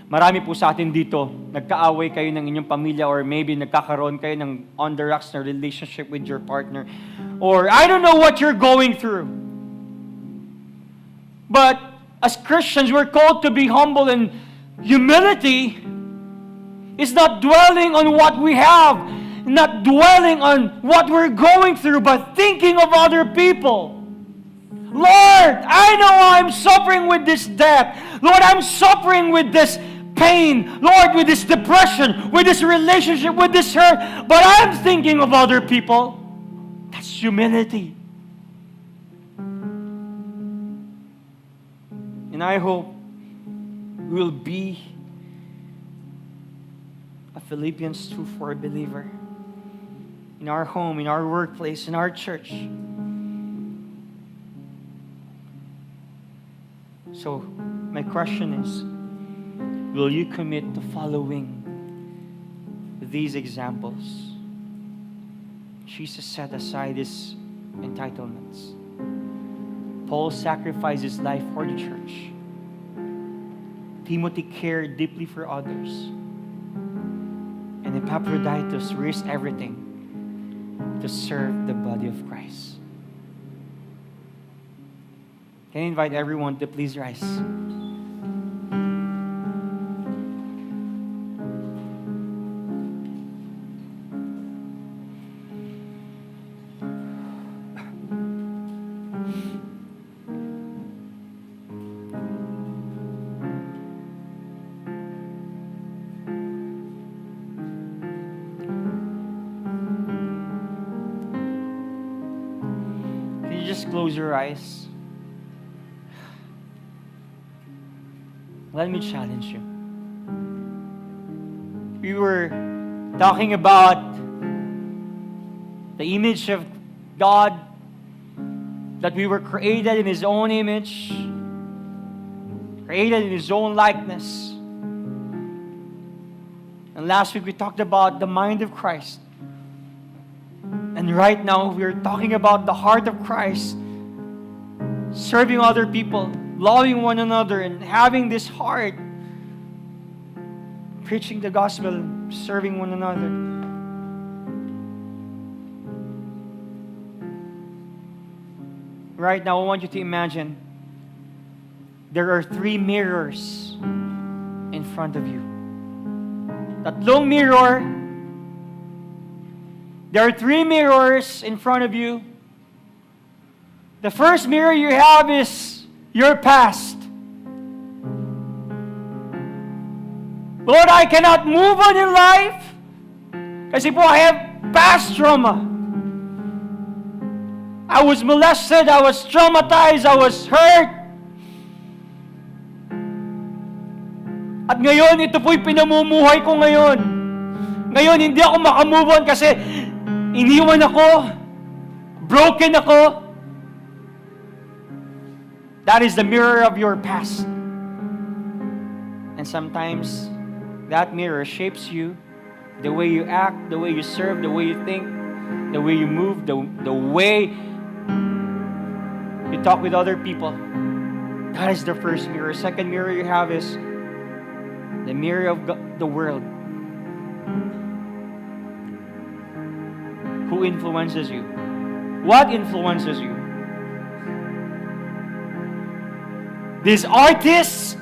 Marami po sa atin dito, nagkaaway kayo ng inyong pamilya or maybe nagkakaroon kayo ng on the rocks na relationship with your partner. Or I don't know what you're going through. But as Christians, we're called to be humble, and humility is not dwelling on what we have, not dwelling on what we're going through, but thinking of other people. Lord, I know I'm suffering with this debt. Lord, I'm suffering with this pain. Lord, with this depression, with this relationship, with this hurt. But I'm thinking of other people. That's humility. And I hope we'll be a Philippians 2:4 believer. In our home, in our workplace, in our church. So, my question is, will you commit to following these examples? Jesus set aside his entitlements. Paul sacrificed his life for the church. Timothy cared deeply for others. And Epaphroditus risked everything to serve the body of Christ. Can I invite everyone to please rise? Just close your eyes. Let me challenge you. We were talking about the image of God, that we were created in His own image, created in His own likeness. And last week we talked about the mind of Christ. And right now, we're talking about the heart of Christ, serving other people, loving one another, and having this heart, preaching the gospel, serving one another. Right now, I want you to imagine there are 3 mirrors in front of you. Tatlong mirror. There are 3 mirrors in front of you. The first mirror you have is your past. Lord, I cannot move on in life kasi po I have past trauma. I was molested, I was traumatized, I was hurt. At ngayon, ito po'y pinamumuhay ko ngayon. Ngayon, hindi ako makamove on kasi iniwan ako, broken ako. That is the mirror of your past. And sometimes, that mirror shapes you, the way you act, the way you serve, the way you think, the way you move, the way you talk with other people. That is the first mirror. Second mirror you have is the mirror of the world. Who influences you? What influences you? This artist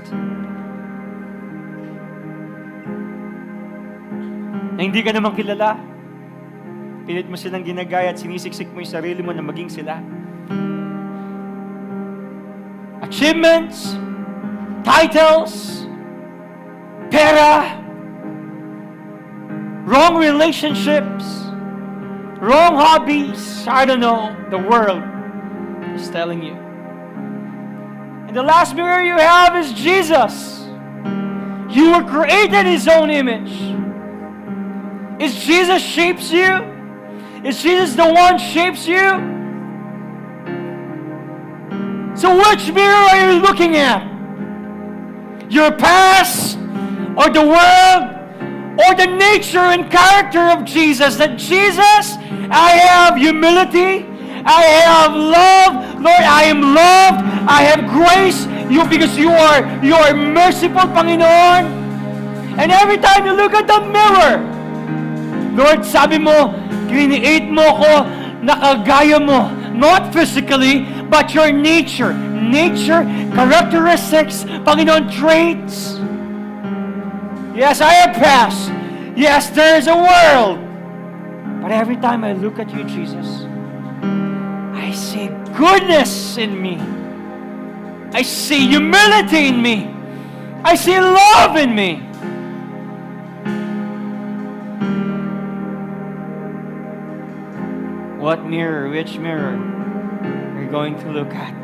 na hindi ka naman kilala. Pilit mo silang ginagaya at sinisiksik mo yung sarili mo na maging sila. Achievements, titles, pera, wrong relationships, wrong hobbies. I don't know. The world is telling you. And the last mirror you have is Jesus. You were created in His own image. Is Jesus shapes you? Is Jesus the one shapes you? So which mirror are you looking at? Your past or the world? Or the nature and character of Jesus? That Jesus, I have humility, I have love, Lord, I am loved, I have grace, because you are merciful, Panginoon. And every time you look at the mirror, Lord, sabi mo, create mo ko, nakagaya mo, not physically, but your nature, characteristics, Panginoon, traits. Yes, I have past. Yes, there is a world. But every time I look at you, Jesus, I see goodness in me. I see humility in me. I see love in me. What mirror, which mirror are you going to look at?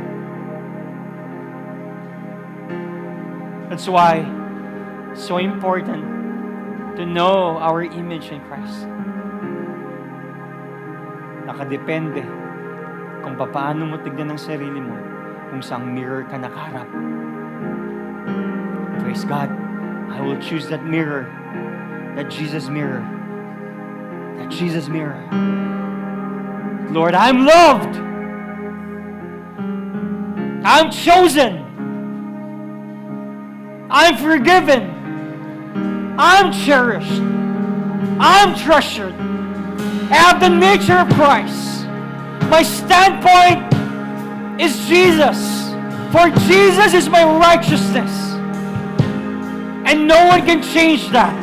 That's why it's so important to know our image in Christ. Nakadepende kung paano mo tignan ang sarili mo, kung saang mirror ka nakaharap. Praise God. I will choose that mirror, that Jesus mirror, that Jesus mirror. Lord, I'm loved. I'm chosen. I'm forgiven. I'm cherished. I'm treasured. I have the nature of Christ. My standpoint is Jesus. For Jesus is my righteousness. And no one can change that.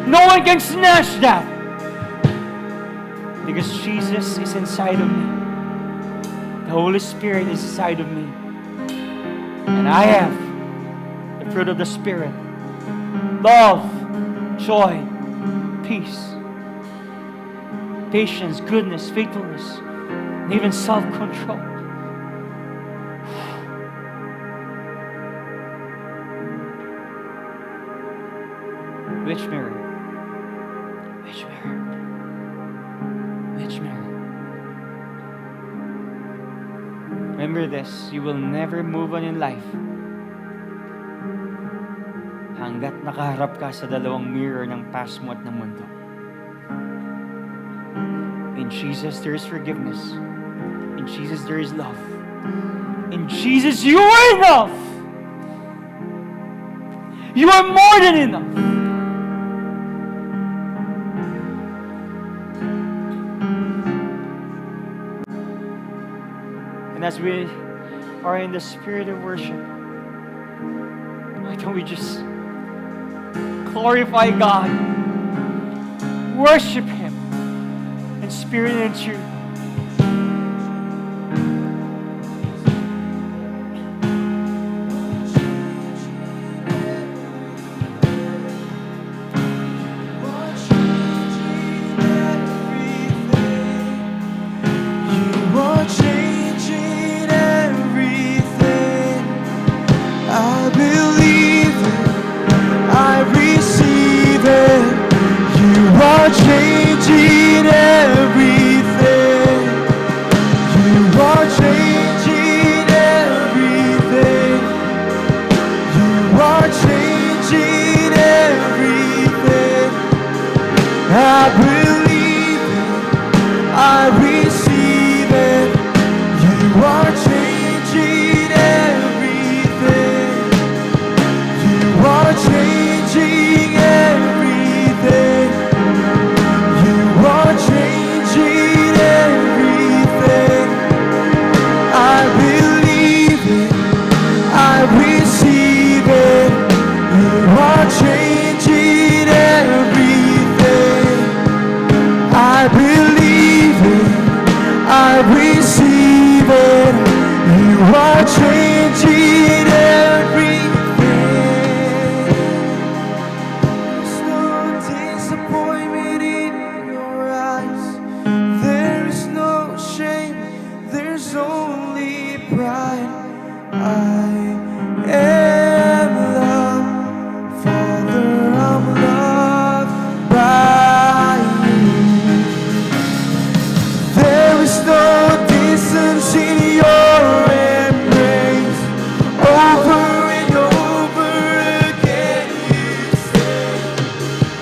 No one can snatch that. Because Jesus is inside of me. The Holy Spirit is inside of me. And I have the fruit of the Spirit. Love, joy, peace, patience, goodness, faithfulness, and even self-control. Which mirror? Which mirror? Which mirror? Remember this, you will never move on in life hanggat nakaharap ka sa dalawang mirror ng past mo at ng mundo. In Jesus, there is forgiveness. In Jesus, there is love. In Jesus, you are enough. You are more than enough. And as we are in the spirit of worship, why don't we just glorify God, worship Him in spirit and truth. Changing everything. You are changing everything. You are changing everything. I believe it. I receive it. You are changing everything. You are changing everything. You are changing everything. I believe it. I receive it. You are changing everything. I believe it. I receive it. You are changing everything. There's no disappointment in your eyes. There is no shame. There's only pride. I am loved. Father, I'm loved by you. There is no distance in your embrace. Over and over again you say,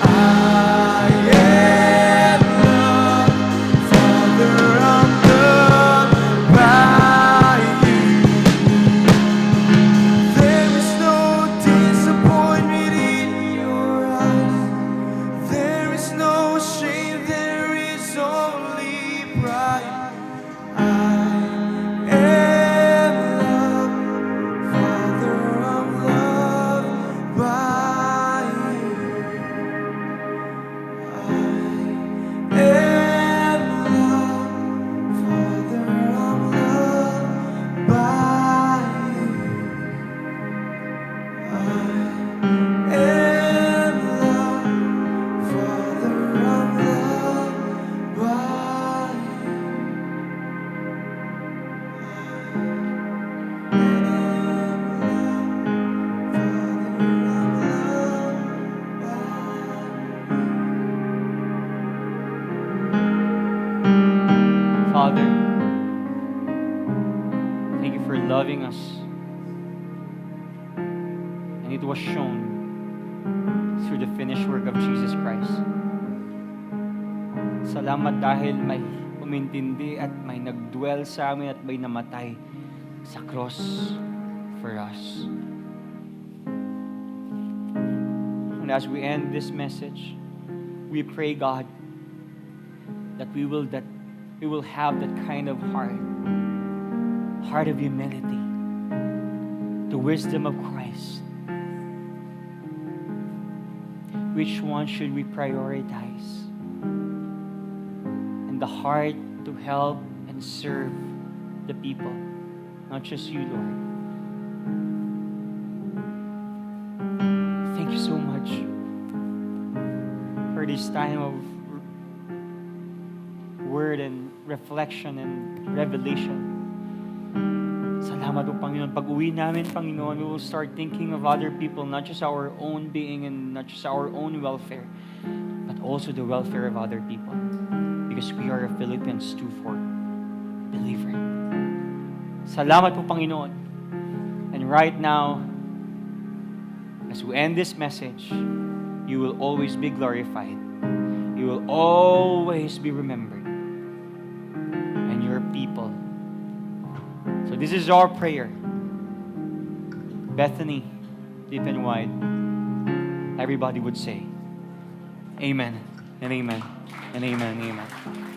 I am loved. Father, I'm loved by you. There is no disappointment in your eyes. There is no shame. There is only pride. I am loved. Father, I'm loved by you. I am loved. Father, I'm loved by you. I am loved. Father, I'm loved by you. Father, thank you loving us. And it was shown through the finished work of Jesus Christ. Salamat dahil may umintindi at may nagdwell sa amin at may namatay sa cross for us. And as we end this message, we pray, God, that we will have that kind of heart of humility, the wisdom of Christ. Which one should we prioritize? And the heart to help and serve the people, not just you, Lord. Thank you so much for this time of word and reflection and revelation. Salamat po, Panginoon. Pag-uwi namin, Panginoon, we will start thinking of other people, not just our own being and not just our own welfare, but also the welfare of other people. Because we are a Philippians 2:4 believer. Salamat po, Panginoon. And right now, as we end this message, you will always be glorified. You will always be remembered. And your people. So this is our prayer. Bethany, deep and wide. Everybody would say, Amen, and amen, and amen, and amen.